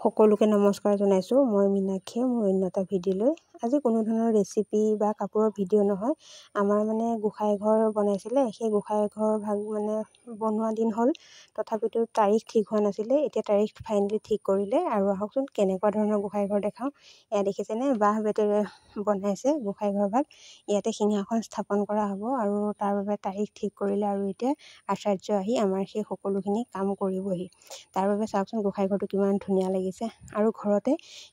সকলোকে নমস্কাৰ জনাইছোঁ। মই মীনাক্ষী, মোৰ অন্য এটা ভিডিঅ'লৈ। আজি কোনো ধৰণৰ ৰেচিপি বা কাপোৰৰ ভিডিঅ' নহয়। আমাৰ গোঁসাই ঘৰ বনাইছিলে, সেই গোঁসাই ঘৰ ভাগ বনোৱা দিন হ'ল, তথাপিতো তাৰিখ ঠিক হোৱা নাছিলে। এতিয়া তাৰিখ ফাইনেলি ঠিক কৰিলে। আৰু আহকচোন কেনেকুৱা ধৰণৰ গোঁসাই ঘৰ দেখাওঁ। এয়া দেখিছেনে, বাঁহ বেতেৰে বনাইছে গোঁসাই ঘৰ ভাগ। ইয়াতে সিংহাসন স্থাপন কৰা হ'ব আৰু তাৰ বাবে তাৰিখ ঠিক কৰিলে। আৰু এতিয়া আচাৰ্য আহি আমাৰ সেই সকলোখিনি কাম কৰিবহি। তাৰ বাবে চাওকচোন গোঁসাই ঘৰটো কিমান ধুনীয়া লাগিছে। আৰু ঘৰতে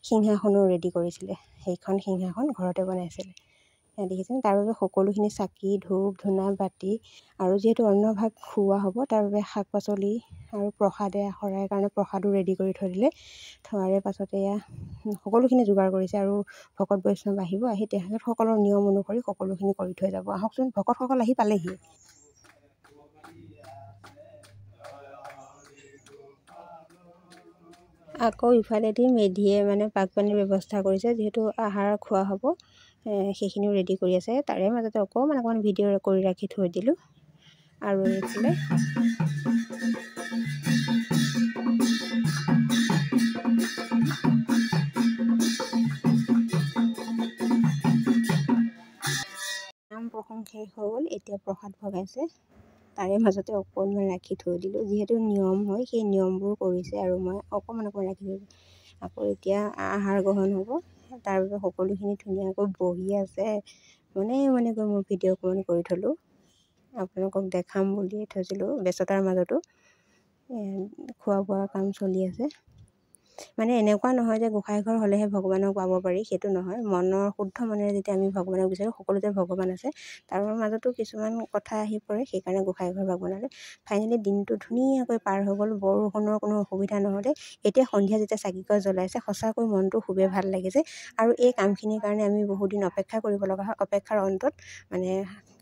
সিংহাসনো ৰেডি কৰিছিলে, সেইখন সিংহাসন ঘৰতে বনাইছিলে। দেখিছেনে, তাৰ বাবে সকলোখিনি চাকি, ধূপ, ধূনা, বাতি আৰু যিহেতু অন্নভাগ খুওৱা হ'ব, তাৰ বাবে শাক পাচলি আৰু প্ৰসাদে শৰাইৰ কাৰণে প্ৰসাদো ৰেডি কৰি থৈ দিলে। থোৱাৰে পাছতে এয়া সকলোখিনি যোগাৰ কৰিছে। আৰু ভকত বৈষ্ণৱ আহিব, আহি তেখেতসকলৰ নিয়ম অনুসৰি সকলোখিনি কৰি থৈ যাব। আহকচোন, ভকতসকল আহি পালেহি। আকৌ ইফালেদি মেধিয়ে পাকপানীৰ ব্যৱস্থা কৰিছে, যিহেতু আহাৰ খোৱা হ'ব, সেইখিনিও ৰেডি কৰি আছে। তাৰে মাজতে অকণমান ভিডিঅ' কৰি ৰাখি থৈ দিলোঁ। আৰু এইফালে নাম প্ৰসংগ শেষ হৈ গ'ল, এতিয়া প্ৰসাদ ভগাইছে। তাৰে মাজতে অকণমান ৰাখি থৈ দিলোঁ, যিহেতু নিয়ম হয়, সেই নিয়মবোৰ কৰিছে আৰু মই অকণমান ৰাখি থৈ দিলোঁ। আকৌ এতিয়া আহাৰ গ্ৰহণ হ'ব, তাৰ বাবে সকলোখিনি ধুনীয়াকৈ বহি আছে। মনে গৈ মোৰ ভিডিঅ' অকণমান কৰি থলোঁ, আপোনালোকক দেখাম বুলিয়ে থৈছিলোঁ। ব্যস্ততাৰ মাজতো খোৱা বোৱাৰ কাম চলি আছে। এনেকুৱা নহয় যে গোঁসাই ঘৰ হ'লেহে ভগৱানক পাব পাৰি, সেইটো নহয়। মনৰ শুদ্ধ মনেৰে যেতিয়া আমি ভগৱানক বিচাৰোঁ, সকলোতে ভগৱান আছে। তাৰ মাজতো কিছুমান কথা আহি পৰে, সেইকাৰণে গোঁসাই ঘৰ ভাগ বনালে। ফাইনেলি দিনটো ধুনীয়াকৈ পাৰ হৈ গ'ল, বৰষুণৰ কোনো অসুবিধা নহ'লে। এতিয়া সন্ধিয়া যেতিয়া চাকিগছ জ্বলাইছে, সঁচাকৈ মনটো খুবেই ভাল লাগিছে। আৰু এই কামখিনিৰ কাৰণে আমি বহুদিন অপেক্ষা কৰিব লগা হয়। অপেক্ষাৰ অন্তত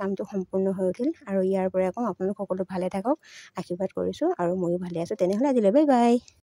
কামটো সম্পূৰ্ণ হৈ উঠিল। আৰু ইয়াৰ পৰাই আপোনালোক সকলো ভালে থাকক, আশীৰ্বাদ কৰিছোঁ। আৰু ময়ো ভালে আছোঁ। তেনেহ'লে আজিলৈ বাই বাই।